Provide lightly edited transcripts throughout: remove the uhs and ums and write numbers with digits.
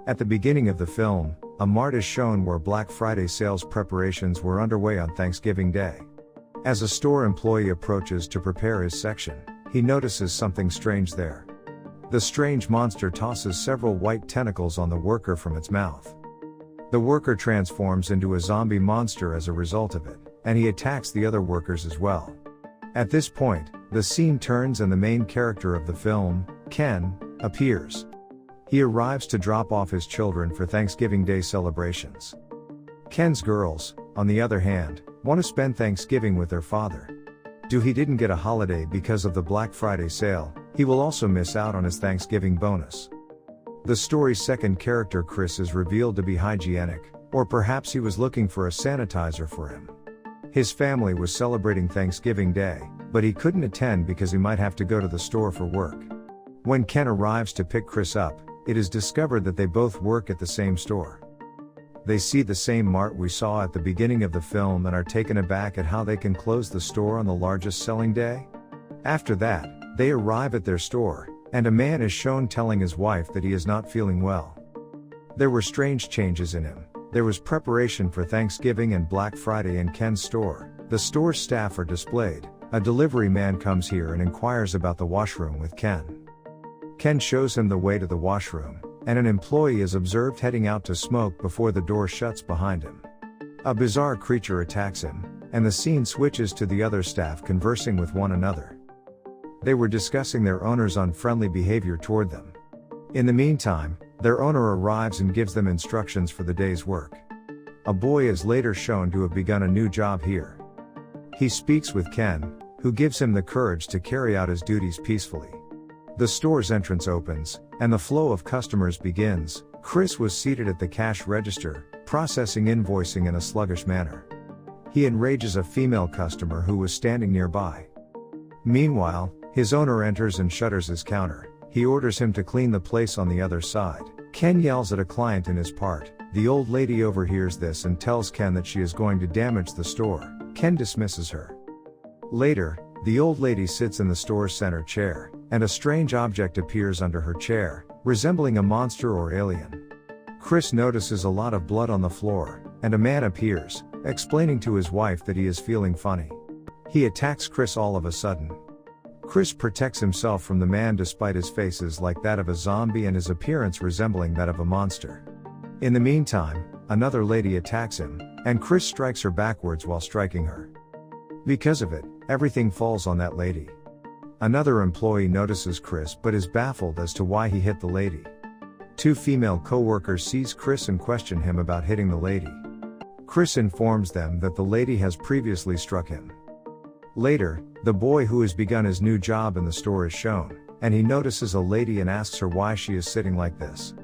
At the beginning of the film, a mart is shown where Black Friday sales preparations were underway on Thanksgiving Day. As a store employee approaches to prepare his section, he notices something strange there. The strange monster tosses several white tentacles on the worker from its mouth. The worker transforms into a zombie monster as a result of it, and he attacks the other workers as well. At this point, the scene turns and the main character of the film, Ken, appears. He arrives to drop off his children for Thanksgiving Day celebrations. Ken's girls, on the other hand, want to spend Thanksgiving with their father. Due he didn't get a holiday because of the Black Friday sale, he will also miss out on his Thanksgiving bonus. The story's second character, Chris, is revealed to be hygienic, or perhaps he was looking for a sanitizer for him. His family was celebrating Thanksgiving Day, but he couldn't attend because he might have to go to the store for work. When Ken arrives to pick Chris up, it is discovered that they both work at the same store. They see the same mart we saw at the beginning of the film and are taken aback at how they can close the store on the largest selling day. After that, they arrive at their store, and a man is shown telling his wife that he is not feeling well. There were strange changes in him. There was preparation for Thanksgiving and Black Friday in Ken's store. The store's staff are displayed. A delivery man comes here and inquires about the washroom with Ken. Ken shows him the way to the washroom, and an employee is observed heading out to smoke before the door shuts behind him. A bizarre creature attacks him, and the scene switches to the other staff conversing with one another. They were discussing their owner's unfriendly behavior toward them. In the meantime, their owner arrives and gives them instructions for the day's work. A boy is later shown to have begun a new job here. He speaks with Ken, who gives him the courage to carry out his duties peacefully. The store's entrance opens, and the flow of customers begins. Chris was seated at the cash register, processing invoicing in a sluggish manner. He enrages a female customer who was standing nearby. Meanwhile, his owner enters and shutters his counter. He orders him to clean the place on the other side. Ken yells at a client in his part. The old lady overhears this and tells Ken that she is going to damage the store. Ken dismisses her. Later, the old lady sits in the store's center chair, and a strange object appears under her chair, resembling a monster or alien. Chris notices a lot of blood on the floor, and a man appears, explaining to his wife that he is feeling funny. He attacks Chris all of a sudden. Chris protects himself from the man despite his face is like that of a zombie and his appearance resembling that of a monster. In the meantime, another lady attacks him, and Chris strikes her backwards while striking her. Because of it, everything falls on that lady. Another employee notices Chris but is baffled as to why he hit the lady. Two female co-workers seize Chris and question him about hitting the lady. Chris informs them that the lady has previously struck him. Later, the boy who has begun his new job in the store is shown, and he notices a lady and asks her why she is sitting like this.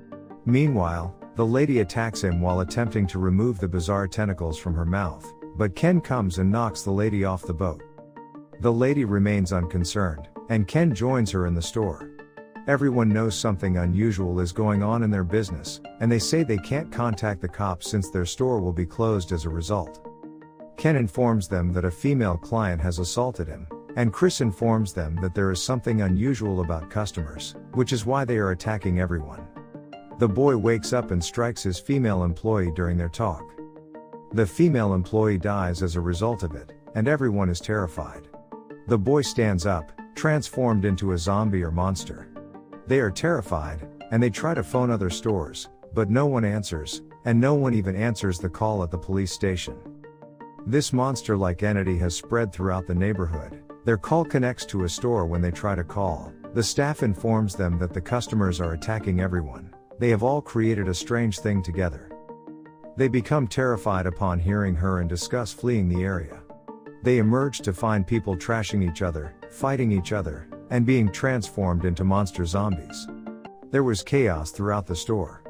Meanwhile, the lady attacks him while attempting to remove the bizarre tentacles from her mouth, but Ken comes and knocks the lady off the boat. The lady remains unconcerned, and Ken joins her in the store. Everyone knows something unusual is going on in their business, and they say they can't contact the cops since their store will be closed as a result. Ken informs them that a female client has assaulted him, and Chris informs them that there is something unusual about customers, which is why they are attacking everyone. The boy wakes up and strikes his female employee during their talk. The female employee dies as a result of it, and everyone is terrified. The boy stands up, transformed into a zombie or monster. They are terrified, and they try to phone other stores, but no one answers, and no one even answers the call at the police station. This monster-like entity has spread throughout the neighborhood. Their call connects to a store when they try to call. The staff informs them that the customers are attacking everyone. They have all created a strange thing together. They become terrified upon hearing her and discuss fleeing the area. They emerge to find people trashing each other, fighting each other, and being transformed into monster zombies. There was chaos throughout the store.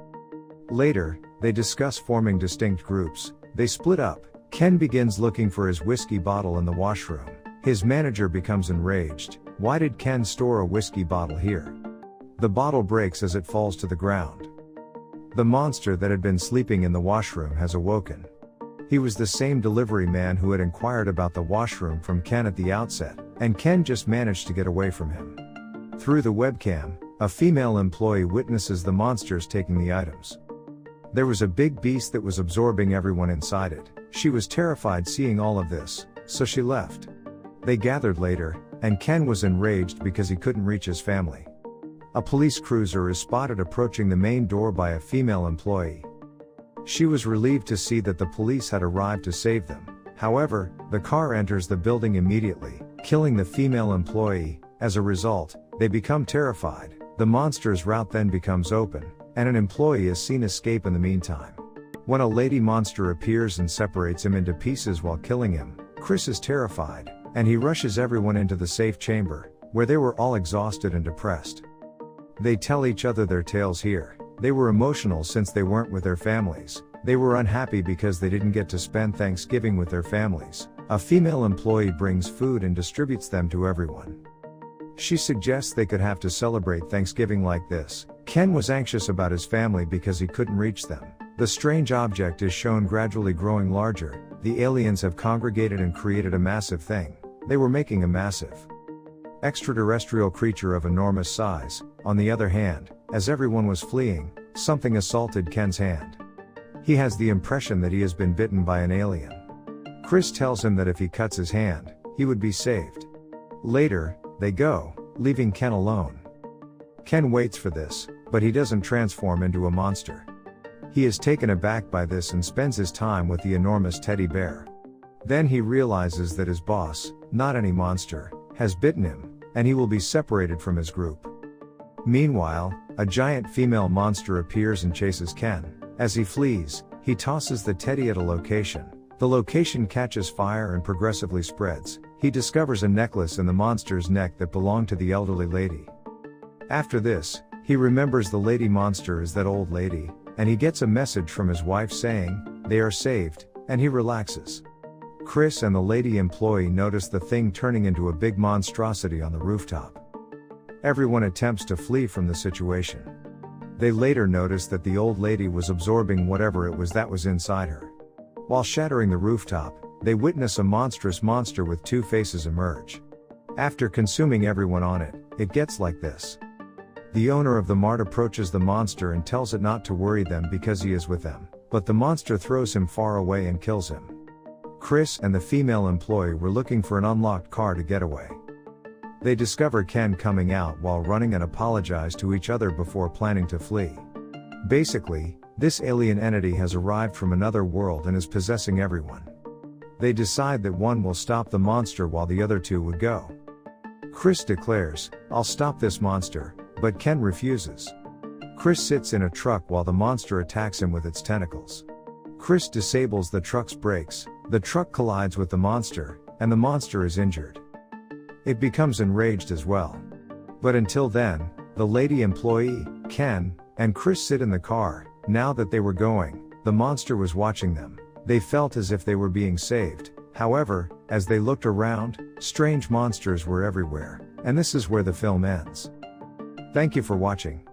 Later, they discuss forming distinct groups. They split up. Ken begins looking for his whiskey bottle in the washroom. His manager becomes enraged. Why did Ken store a whiskey bottle here? The bottle breaks as it falls to the ground. The monster that had been sleeping in the washroom has awoken. He was the same delivery man who had inquired about the washroom from Ken at the outset, and Ken just managed to get away from him. Through the webcam, A female employee witnesses the monsters taking the items. There was a big beast that was absorbing everyone inside it. She was terrified seeing all of this, so she left. They gathered later, and Ken was enraged because he couldn't reach his family. A police cruiser is spotted approaching the main door by a female employee. She was relieved to see that the police had arrived to save them. However, the car enters the building immediately, killing the female employee. As a result, they become terrified. The monster's route then becomes open, and an employee is seen escape in the meantime. When a lady monster appears and separates him into pieces while killing him, Chris is terrified, and he rushes everyone into the safe chamber, where they were all exhausted and depressed. They tell each other their tales here. They were emotional since they weren't with their families. They were unhappy because they didn't get to spend Thanksgiving with their families. A female employee brings food and distributes them to everyone. She suggests they could have to celebrate Thanksgiving like this. Ken was anxious about his family because he couldn't reach them. The strange object is shown gradually growing larger. The aliens have congregated and created a massive thing. They were making a massive extraterrestrial creature of enormous size. On the other hand, as everyone was fleeing, something assaulted Ken's hand. He has the impression that he has been bitten by an alien. Chris tells him that if he cuts his hand, he would be saved. Later, they go, leaving Ken alone. Ken waits for this, but he doesn't transform into a monster. He is taken aback by this and spends his time with the enormous teddy bear. Then he realizes that his boss, not any monster, has bitten him, and he will be separated from his group. Meanwhile, a giant female monster appears and chases Ken. As he flees, he tosses the teddy at a location. The location catches fire and progressively spreads. He discovers a necklace in the monster's neck that belonged to the elderly lady. After this, he remembers the lady monster is that old lady, and he gets a message from his wife saying, they are saved, and he relaxes. Chris and the lady employee notice the thing turning into a big monstrosity on the rooftop. Everyone attempts to flee from the situation. They later notice that the old lady was absorbing whatever it was that was inside her. While shattering the rooftop, they witness a monstrous monster with two faces emerge. After consuming everyone on it, it gets like this. The owner of the mart approaches the monster and tells it not to worry them because he is with them, but the monster throws him far away and kills him. Chris and the female employee were looking for an unlocked car to get away. They discover Ken coming out while running and apologize to each other before planning to flee. Basically, this alien entity has arrived from another world and is possessing everyone. They decide that one will stop the monster while the other two would go. Chris declares, "I'll stop this monster," but Ken refuses. Chris sits in a truck while the monster attacks him with its tentacles. Chris disables the truck's brakes, the truck collides with the monster, and the monster is injured. It becomes enraged as well. But until then, the lady employee, Ken, and Chris sit in the car. Now that they were going, the monster was watching them. They felt as if they were being saved. However, as they looked around, strange monsters were everywhere, and this is where the film ends. Thank you for watching.